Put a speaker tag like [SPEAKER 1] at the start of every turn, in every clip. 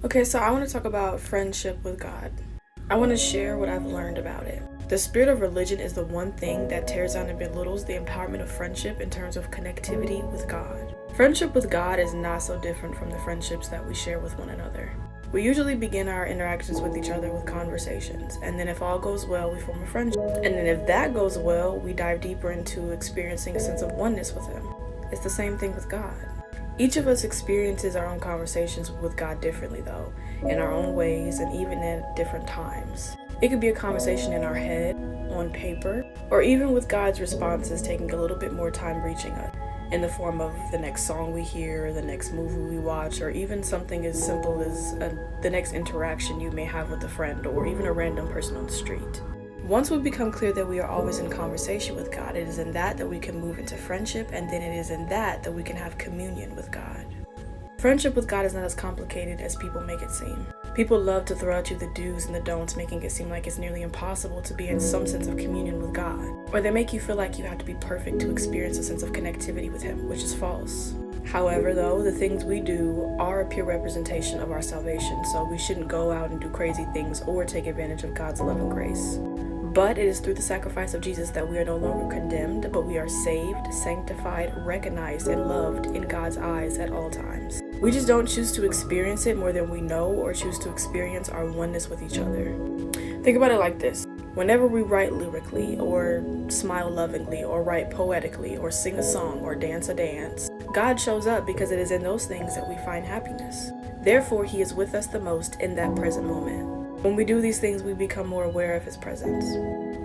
[SPEAKER 1] Okay, so I want to talk about friendship with God. I want to share what I've learned about it. The spirit of religion is the one thing that tears down and belittles the empowerment of friendship in terms of connectivity with God. Friendship with God is not so different from the friendships that we share with one another. We usually begin our interactions with each other with conversations, and then if all goes well, we form a friendship. And then if that goes well, we dive deeper into experiencing a sense of oneness with Him. It's the same thing with God. Each of us experiences our own conversations with God differently, though, in our own ways and even at different times. It could be a conversation in our head, on paper, or even with God's responses taking a little bit more time reaching us, in the form of the next song we hear, the next movie we watch, or even something as simple as the next interaction you may have with a friend or even a random person on the street. Once we become clear that we are always in conversation with God, it is in that we can move into friendship, and then it is in that we can have communion with God. Friendship with God is not as complicated as people make it seem. People love to throw at you the do's and the don'ts, making it seem like it's nearly impossible to be in some sense of communion with God. Or they make you feel like you have to be perfect to experience a sense of connectivity with Him, which is false. However, though, the things we do are a pure representation of our salvation, so we shouldn't go out and do crazy things or take advantage of God's love and grace. But it is through the sacrifice of Jesus that we are no longer condemned, but we are saved, sanctified, recognized, and loved in God's eyes at all times. We just don't choose to experience it more than we know or choose to experience our oneness with each other. Think about it like this. Whenever we write lyrically, or smile lovingly, or write poetically, or sing a song, or dance a dance, God shows up because it is in those things that we find happiness. Therefore, He is with us the most in that present moment. When we do these things, we become more aware of His presence.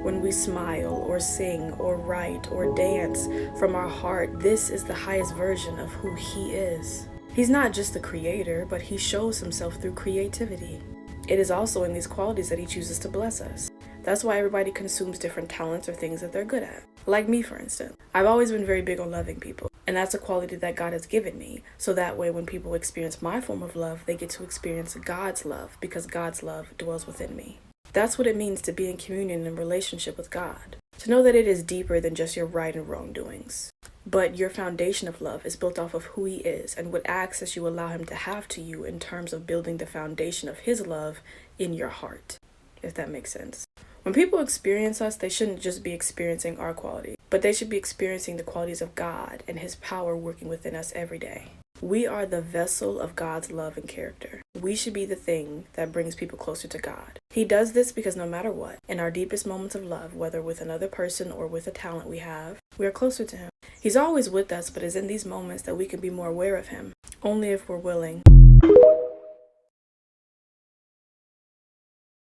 [SPEAKER 1] When we smile, or sing, or write, or dance from our heart, this is the highest version of who He is. He's not just the creator, but He shows Himself through creativity. It is also in these qualities that He chooses to bless us. That's why everybody consumes different talents or things that they're good at. Like me, for instance. I've always been very big on loving people, and that's a quality that God has given me. So that way, when people experience my form of love, they get to experience God's love, because God's love dwells within me. That's what it means to be in communion and relationship with God. To know that it is deeper than just your right and wrongdoings. But your foundation of love is built off of who He is and what access you allow Him to have to you in terms of building the foundation of His love in your heart, if that makes sense. When people experience us, they shouldn't just be experiencing our quality, but they should be experiencing the qualities of God and His power working within us every day. We are the vessel of God's love and character. We should be the thing that brings people closer to God. He does this because no matter what, in our deepest moments of love, whether with another person or with a talent we have, we are closer to Him. He's always with us, but it's in these moments that we can be more aware of Him, only if we're willing.